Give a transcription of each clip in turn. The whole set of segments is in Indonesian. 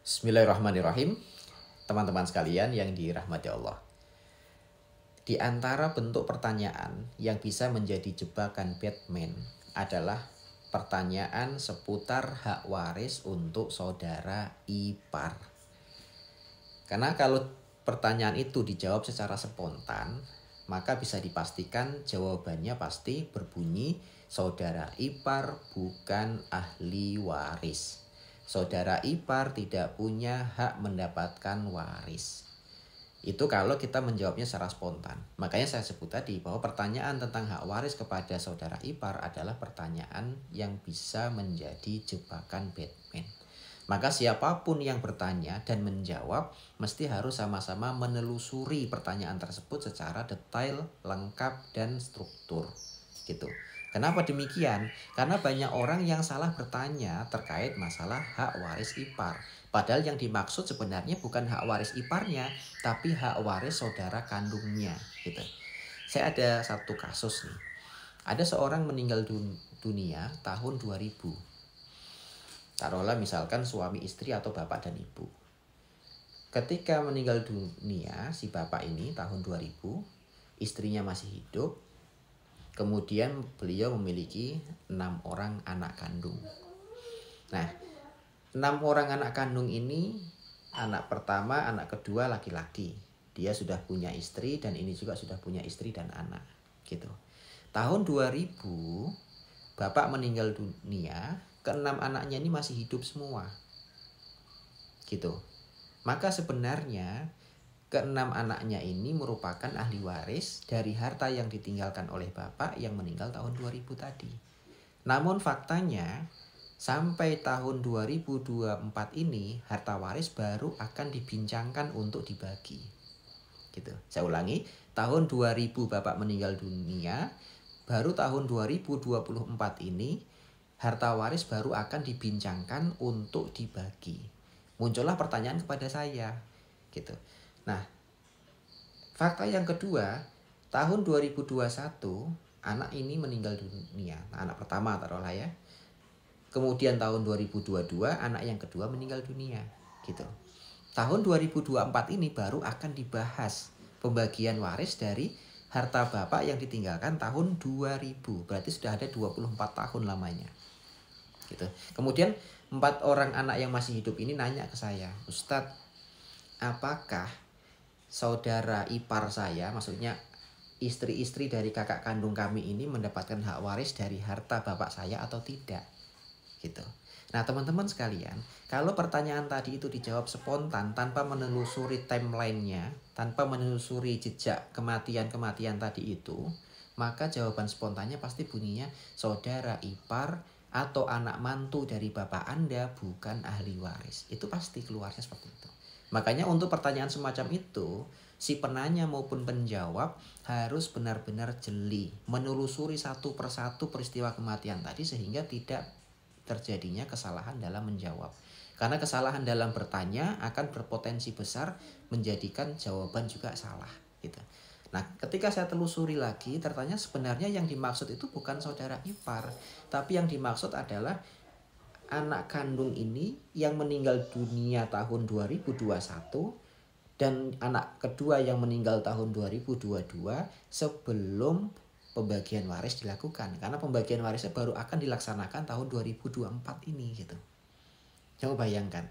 Bismillahirrahmanirrahim. Teman-teman sekalian yang dirahmati Allah. Di antara bentuk pertanyaan yang bisa menjadi jebakan Batman adalah pertanyaan seputar hak waris untuk saudara ipar. Karena kalau pertanyaan itu dijawab secara spontan, maka bisa dipastikan jawabannya pasti berbunyi saudara ipar bukan ahli waris. Saudara ipar tidak punya hak mendapatkan waris. Itu kalau kita menjawabnya secara spontan. Makanya saya sebut tadi bahwa pertanyaan tentang hak waris kepada saudara ipar adalah pertanyaan yang bisa menjadi jebakan Batman. Maka siapapun yang bertanya dan menjawab mesti harus sama-sama menelusuri pertanyaan tersebut secara detail, lengkap, dan struktur. Gitu. Kenapa demikian? Karena banyak orang yang salah bertanya terkait masalah hak waris ipar. Padahal yang dimaksud sebenarnya bukan hak waris iparnya, tapi hak waris saudara kandungnya. Gitu. Saya ada satu kasus nih. Ada seorang meninggal dunia tahun 2000. Taruhlah misalkan suami istri atau bapak dan ibu. Ketika meninggal dunia si bapak ini tahun 2000, istrinya masih hidup. Kemudian beliau memiliki 6 orang anak kandung. Nah, 6 orang anak kandung ini, anak pertama, anak kedua laki-laki. Dia sudah punya istri dan ini juga sudah punya istri dan anak. Gitu. Tahun 2000, bapak meninggal dunia, ke-6 anaknya ini masih hidup semua. Gitu. Maka sebenarnya ke-6 anaknya ini merupakan ahli waris dari harta yang ditinggalkan oleh bapak yang meninggal tahun 2000 tadi. Namun faktanya sampai tahun 2024 ini harta waris baru akan dibincangkan untuk dibagi. Gitu. Saya ulangi, tahun 2000 bapak meninggal dunia, baru tahun 2024 ini harta waris baru akan dibincangkan untuk dibagi. Muncullah pertanyaan kepada saya, gitu. Nah, fakta yang kedua, tahun 2021 anak ini meninggal dunia. Nah, anak pertama taruhlah ya. Kemudian tahun 2022 anak yang kedua meninggal dunia, gitu. Tahun 2024 ini baru akan dibahas pembagian waris dari harta bapak yang ditinggalkan tahun 2000. Berarti sudah ada 24 tahun lamanya. Gitu. Kemudian 4 orang anak yang masih hidup ini nanya ke saya, Ustadz, apakah saudara ipar saya, maksudnya istri-istri dari kakak kandung kami ini mendapatkan hak waris dari harta bapak saya atau tidak? Gitu. Nah, teman-teman sekalian, kalau pertanyaan tadi itu dijawab spontan tanpa menelusuri timelinenya, tanpa menelusuri jejak kematian-kematian tadi itu, maka jawaban spontannya pasti bunyinya saudara ipar atau anak mantu dari bapak Anda bukan ahli waris. Itu pasti keluarnya seperti itu. Makanya untuk pertanyaan semacam itu, si penanya maupun penjawab harus benar-benar jeli, menelusuri satu persatu peristiwa kematian tadi sehingga tidak terjadinya kesalahan dalam menjawab. Karena kesalahan dalam bertanya akan berpotensi besar menjadikan jawaban juga salah, gitu. Nah, ketika saya telusuri lagi, ternyata sebenarnya yang dimaksud itu bukan saudara ipar, tapi yang dimaksud adalah anak kandung ini yang meninggal dunia tahun 2021 dan anak kedua yang meninggal tahun 2022 sebelum pembagian waris dilakukan. Karena pembagian warisnya baru akan dilaksanakan tahun 2024 ini, gitu. Coba bayangkan.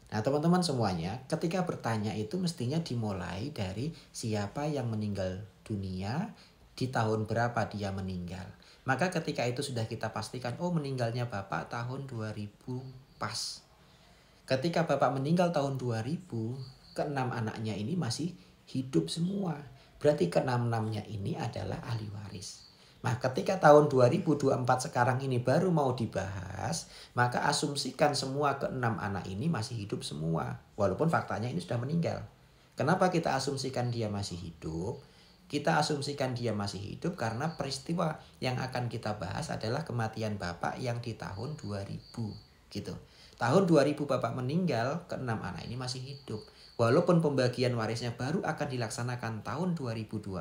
Nah, teman-teman semuanya, ketika bertanya itu mestinya dimulai dari siapa yang meninggal dunia, di tahun berapa dia meninggal. Maka ketika itu sudah kita pastikan, oh meninggalnya bapak tahun 2000 pas. Ketika bapak meninggal tahun 2000, ke-6 anaknya ini masih hidup semua. Berarti ke-6-6-nya ini adalah ahli waris. Nah, ketika tahun 2024 sekarang ini baru mau dibahas, maka asumsikan semua ke-6 anak ini masih hidup semua. Walaupun faktanya ini sudah meninggal. Kenapa kita asumsikan dia masih hidup? Kita asumsikan dia masih hidup karena peristiwa yang akan kita bahas adalah kematian bapak yang di tahun 2000. Gitu. Tahun 2000 bapak meninggal, ke-6 anak ini masih hidup. Walaupun pembagian warisnya baru akan dilaksanakan tahun 2024,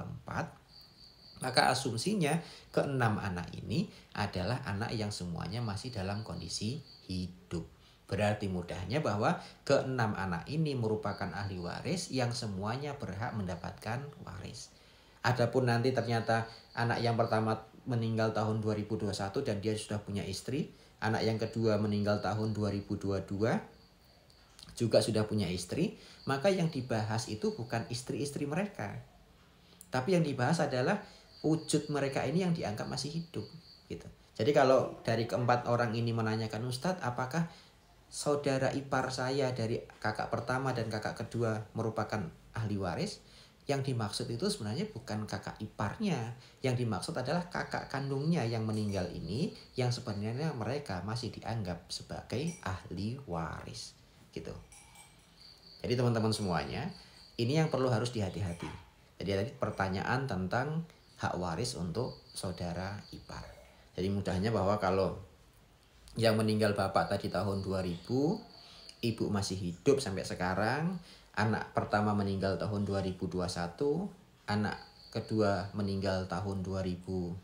maka asumsinya ke-6 anak ini adalah anak yang semuanya masih dalam kondisi hidup. Berarti mudahnya bahwa keenam anak ini merupakan ahli waris yang semuanya berhak mendapatkan waris. Adapun nanti ternyata anak yang pertama meninggal tahun 2021 dan dia sudah punya istri, anak yang kedua meninggal tahun 2022 juga sudah punya istri, maka yang dibahas itu bukan istri-istri mereka. Tapi yang dibahas adalah wujud mereka ini yang dianggap masih hidup gitu. Jadi kalau dari keempat orang ini menanyakan, Ustadz, apakah saudara ipar saya dari kakak pertama dan kakak kedua merupakan ahli waris? Yang dimaksud itu sebenarnya bukan kakak iparnya. Yang dimaksud adalah kakak kandungnya yang meninggal ini, yang sebenarnya mereka masih dianggap sebagai ahli waris gitu. Jadi teman-teman semuanya, ini yang perlu harus dihati-hati. Jadi tadi pertanyaan tentang hak waris untuk saudara ipar. Jadi mudahnya bahwa kalau yang meninggal bapak tadi tahun 2000, ibu masih hidup sampai sekarang, anak pertama meninggal tahun 2021, anak kedua meninggal tahun 2022,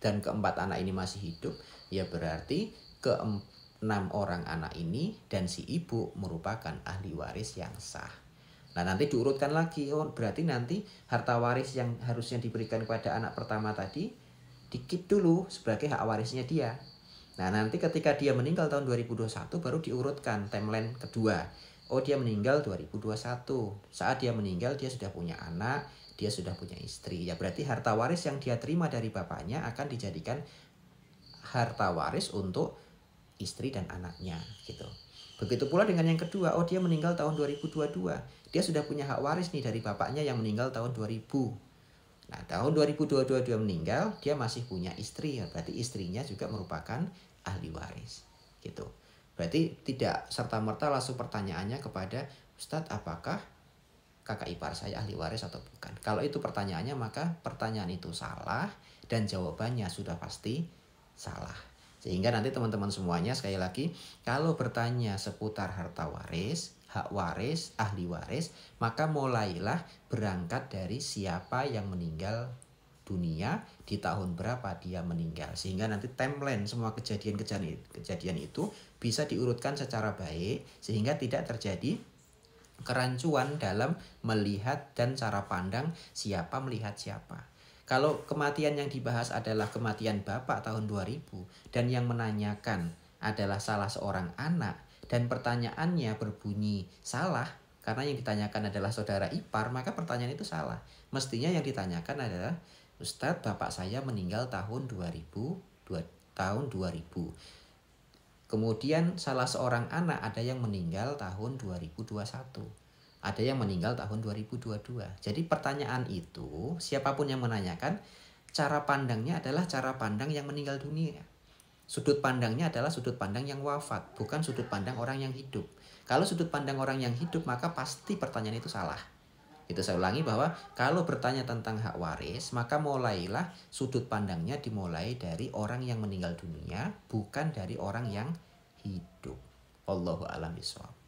dan keempat anak ini masih hidup, ya berarti keenam orang anak ini dan si ibu merupakan ahli waris yang sah. Nah nanti diurutkan lagi, oh berarti nanti harta waris yang harusnya diberikan kepada anak pertama tadi dikip dulu sebagai hak warisnya dia. Nah nanti ketika dia meninggal tahun 2021 baru diurutkan timeline kedua. Oh dia meninggal 2021. Saat dia meninggal dia sudah punya anak, dia sudah punya istri. Ya berarti harta waris yang dia terima dari bapaknya akan dijadikan harta waris untuk istri dan anaknya gitu. Begitu pula dengan yang kedua, oh dia meninggal tahun 2022. Dia sudah punya hak waris nih dari bapaknya yang meninggal tahun 2000. Nah, tahun 2022 dia meninggal, dia masih punya istri, berarti istrinya juga merupakan ahli waris. Gitu. Berarti tidak serta-merta langsung pertanyaannya kepada Ustadz, apakah kakak ipar saya ahli waris atau bukan? Kalau itu pertanyaannya, maka pertanyaan itu salah dan jawabannya sudah pasti salah. Sehingga nanti teman-teman semuanya sekali lagi, kalau bertanya seputar harta waris, hak waris, ahli waris, maka mulailah berangkat dari siapa yang meninggal dunia, di tahun berapa dia meninggal. Sehingga nanti timeline semua kejadian itu bisa diurutkan secara baik, sehingga tidak terjadi kerancuan dalam melihat dan cara pandang siapa melihat siapa. Kalau kematian yang dibahas adalah kematian bapak tahun 2000 dan yang menanyakan adalah salah seorang anak dan pertanyaannya berbunyi salah karena yang ditanyakan adalah saudara ipar, maka pertanyaan itu salah. Mestinya yang ditanyakan adalah, Ustadz, bapak saya meninggal tahun 2000. Kemudian salah seorang anak ada yang meninggal tahun 2021. Ada yang meninggal tahun 2022. Jadi pertanyaan itu, siapapun yang menanyakan, cara pandangnya adalah cara pandang yang meninggal dunia. Sudut pandangnya adalah sudut pandang yang wafat, bukan sudut pandang orang yang hidup. Kalau sudut pandang orang yang hidup, maka pasti pertanyaan itu salah. Itu saya ulangi bahwa kalau bertanya tentang hak waris, maka mulailah sudut pandangnya dimulai dari orang yang meninggal dunia, bukan dari orang yang hidup. Wallahu a'lam bishawab.